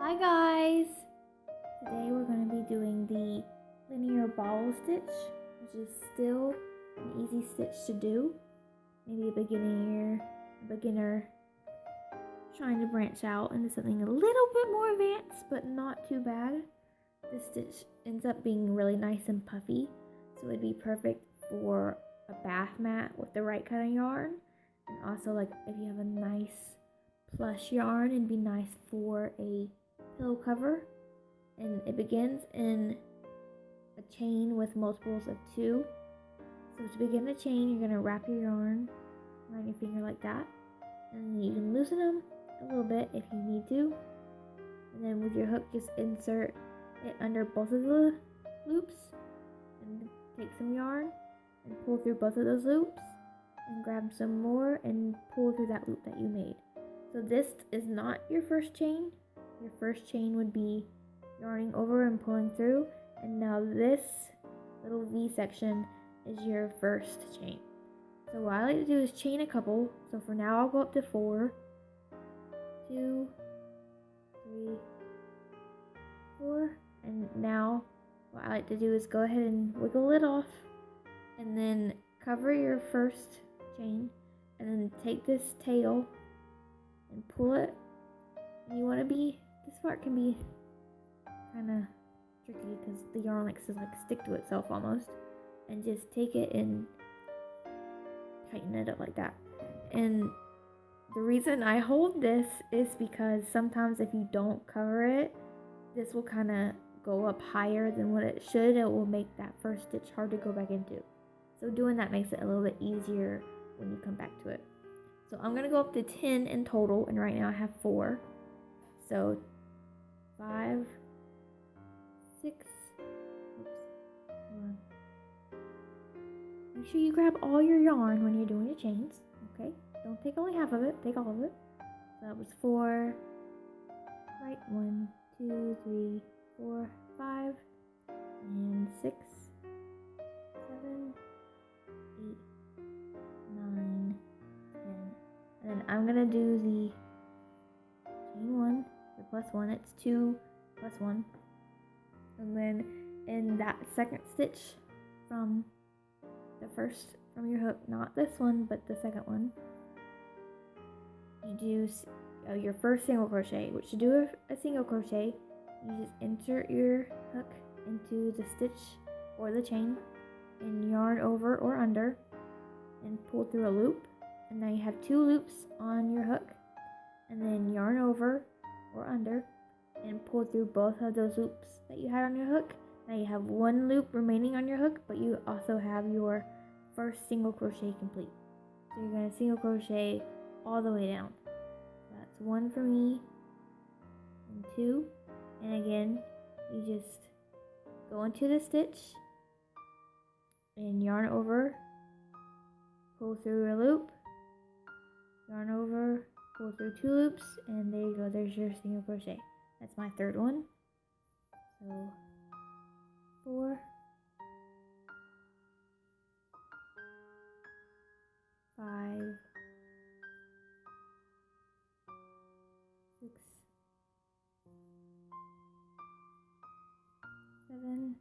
Hi guys! Today we're going to be doing the linear bobble stitch, which is still an easy stitch to do. Maybe a beginner trying to branch out into something a little bit more advanced, but not too bad. This stitch ends up being really nice and puffy, so it'd be perfect for a bath mat with the right kind of yarn. And also, like, if you have a nice plush yarn, it'd be nice for a pillow cover. And it begins in a chain with multiples of 2. So to begin the chain, you're going to wrap your yarn around your finger like that, and then you can loosen them a little bit if you need to, and then with your hook just insert it under both of the loops and take some yarn and pull through both of those loops and grab some more and pull through that loop that you made. So this is not your first chain. Your first chain would be yarning over and pulling through, and now this little V section is your first chain. So what I like to do is chain a couple. So for now I'll go up to 4, 2, 3, 4, and now what I like to do is go ahead and wiggle it off and then cover your first chain, and then take this tail and pull it. And you want to be, this part can be kind of tricky because the yarn likes to stick to itself almost, and just take it and tighten it up like that. And the reason I hold this is because sometimes if you don't cover it, this will kind of go up higher than what it should. It will make that first stitch hard to go back into. So doing that makes it a little bit easier when you come back to it. So I'm going to go up to 10 in total, and right now I have 4. So 5, 6, oops, hold on. Make sure you grab all your yarn when you're doing your chains, okay? Don't take only half of it, take all of it. So that was 4, right, 1, 2, 3, 4, 5, and 6, 7, 8, 9, 10. And then I'm gonna do the chain 1, the plus 1, it's 2 plus 1. And then in that second stitch from the first, from your hook, not this one, but the second one, you do your first single crochet. Which to do a single crochet, you just insert your hook into the stitch or the chain and yarn over or under and pull through a loop. And now you have 2 loops on your hook, and then yarn over or under and pull through both of those loops that you had on your hook. Now you have 1 loop remaining on your hook, but you also have your first single crochet complete. So you're going to single crochet all the way down. So that's 1 for me, and 2, and again you just go into the stitch and yarn over, pull through a loop, yarn over, pull through 2 loops, and there you go, there's your single crochet. That's my third one. So 4, 5, 6, 7,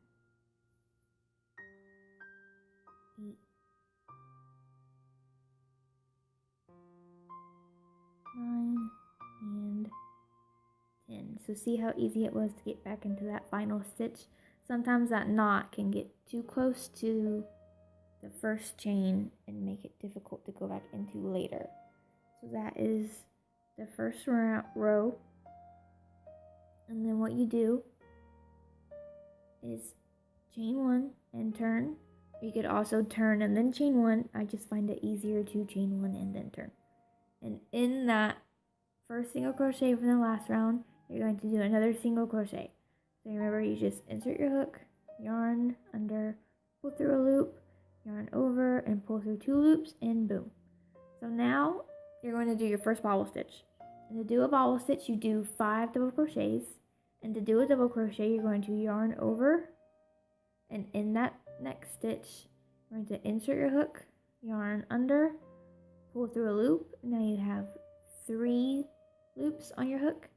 8, 9, and 10. So see how easy it was to get back into that final stitch? Sometimes that knot can get too close to the first chain and make it difficult to go back into later. So that is the first row. And then what you do is chain 1 and turn. You could also turn and then chain 1. I just find it easier to chain 1 and then turn. And in that first single crochet from the last round, you're going to do another single crochet. So remember, you just insert your hook, yarn under, pull through a loop, yarn over, and pull through 2 loops, and boom. So now you're going to do your first bobble stitch. And to do a bobble stitch, you do 5 double crochets. And to do a double crochet, you're going to yarn over, and in that next stitch, you're going to insert your hook, yarn under, pull through a loop. Now you have 3 loops on your hook,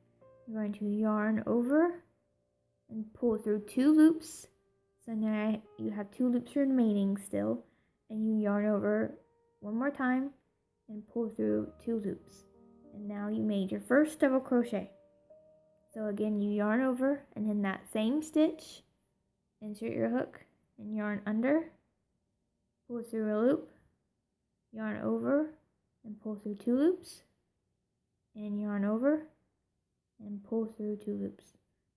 you're going to yarn over and pull through 2 loops. So now you have 2 loops remaining still, and you yarn over one more time and pull through 2 loops. And now you made your first double crochet. So again, you yarn over, and in that same stitch, insert your hook and yarn under, pull through a loop, yarn over and pull through 2 loops, and yarn over and pull through 2 loops.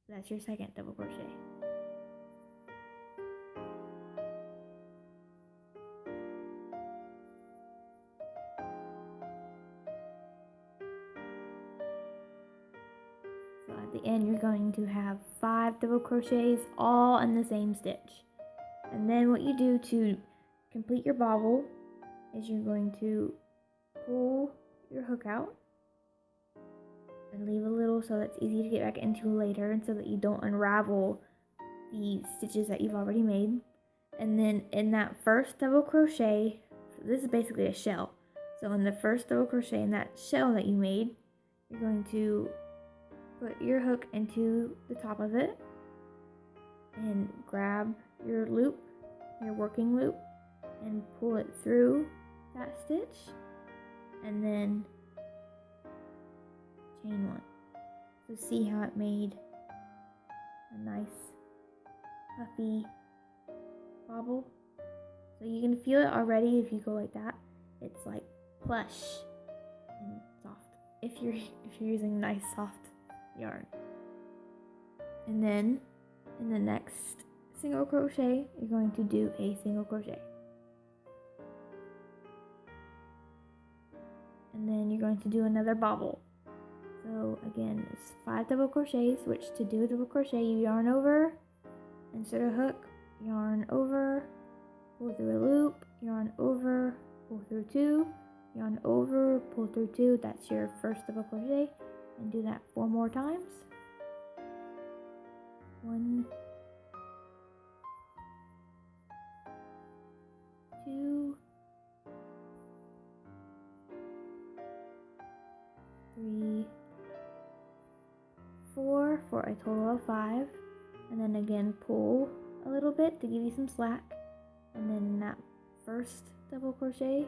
So that's your second double crochet. So at the end, you're going to have 5 double crochets all in the same stitch. And then what you do to complete your bobble is you're going to pull your hook out and leave a little so that's easy to get back into later, and so that you don't unravel the stitches that you've already made. And then in that first double crochet, this is basically a shell. So in the first double crochet in that shell that you made, you're going to put your hook into the top of it and grab your loop, your working loop, and pull it through that stitch, and then chain 1. So see how it made a nice puffy bobble? So you can feel it already if you go like that. It's like plush and soft if you're using nice soft yarn. And then in the next single crochet, you're going to do a single crochet. And then you're going to do another bobble. So again, it's 5 double crochets, which to do a double crochet, you yarn over, insert a hook, yarn over, pull through a loop, yarn over, pull through 2, yarn over, pull through 2. That's your first double crochet, and do that 4 more times. 1, 2, 3, 4 for a total of 5, and then again pull a little bit to give you some slack, and then in that first double crochet,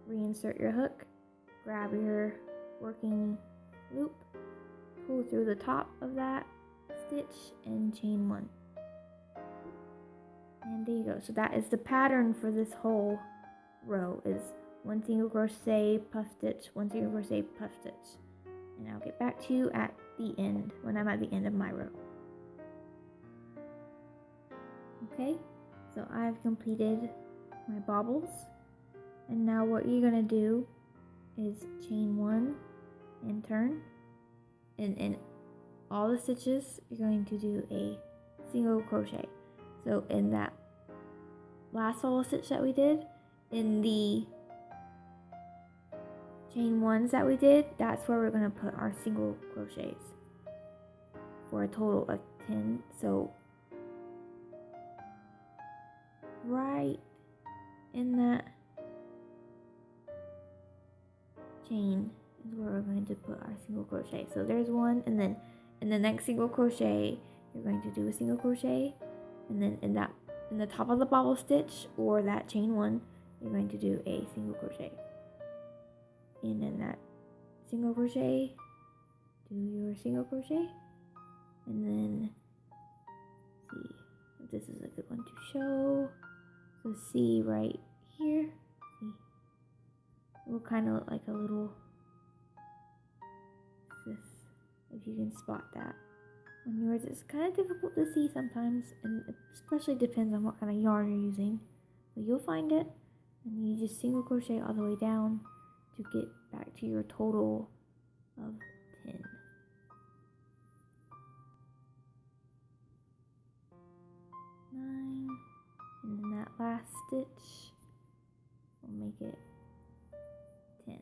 reinsert your hook, grab your working loop, pull through the top of that stitch, and chain 1. And there you go. So that is the pattern for this whole row, is 1 single crochet, puff stitch, 1 single crochet, puff stitch. And I'll get back to you at the end, when I'm at the end of my row. Okay, so I've completed my bobbles, and now what you're going to do is chain 1 and turn, and in all the stitches you're going to do a single crochet. So in that last bobble stitch that we did, in the chain 1s that we did, that's where we're going to put our single crochets for a total of 10. So right in that chain is where we're going to put our single crochet. So there's 1, and then in the next single crochet you're going to do a single crochet, and then in the top of the bobble stitch or that chain 1 you're going to do a single crochet, and in that single crochet do your single crochet, and then see if this is a good one to show. So see right here, see, it will kind of look like a little this, if you can spot that. On yours it's kind of difficult to see sometimes, and it especially depends on what kind of yarn you're using, but you'll find it, and you just single crochet all the way down to get back to your total of 10. And then that last stitch will make it 10.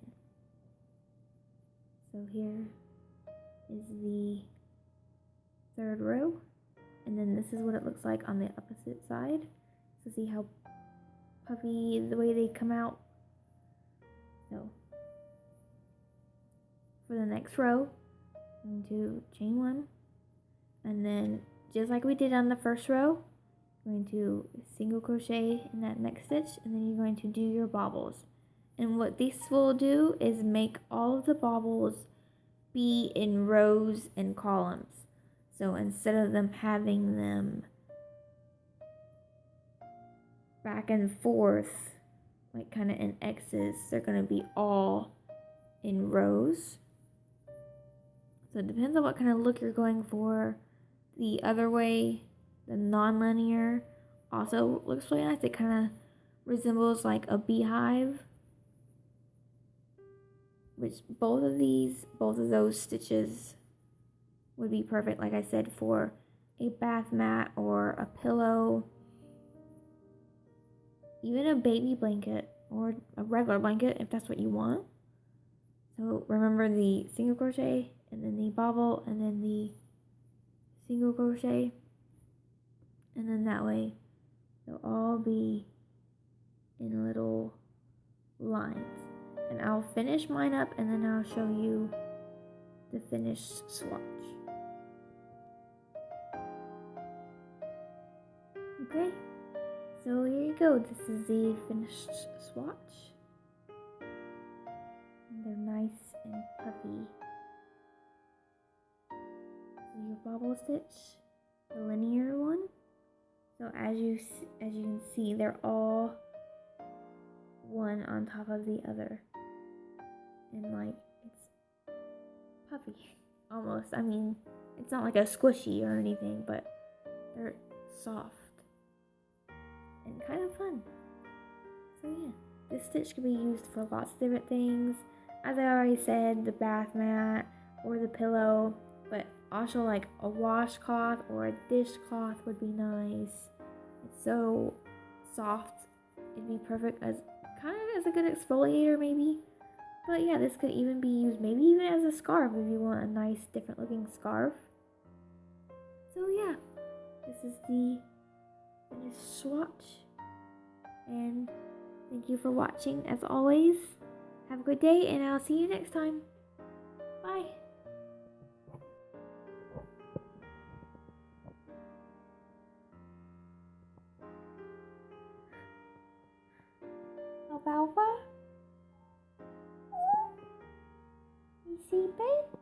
So here is the 3rd row, and then this is what it looks like on the opposite side. So see how puffy the way they come out. So for the next row, going to chain 1, and then just like we did on the first row, you're going to single crochet in that next stitch, and then you're going to do your bobbles. And what this will do is make all of the bobbles be in rows and columns. So instead of them having them back and forth, like kind of in X's, they're going to be all in rows. So it depends on what kind of look you're going for. The other way, the non-linear, also looks really nice. It kind of resembles like a beehive, which both of those stitches would be perfect, like I said, for a bath mat or a pillow, even a baby blanket or a regular blanket if that's what you want. So remember the single crochet, and then the bobble, and then the single crochet, and then that way they'll all be in little lines. And I'll finish mine up, and then I'll show you the finished swatch. Okay, so here you go. This is the finished swatch. And they're nice and puffy. So your bobble stitch, the linear one. So as you can see, they're all one on top of the other, and like it's puffy almost. I mean, it's not like a squishy or anything, but they're soft and kind of fun. So yeah, this stitch can be used for lots of different things. As I already said, the bath mat or the pillow, but also like a washcloth or a dishcloth would be nice. It's so soft. It'd be perfect as kind of as a good exfoliator maybe. But yeah, this could even be used maybe even as a scarf if you want a nice different looking scarf. So yeah, this is the finished swatch, and thank you for watching as always. Have a good day, and I'll see you next time. Bye. Alfalfa? You see, babe?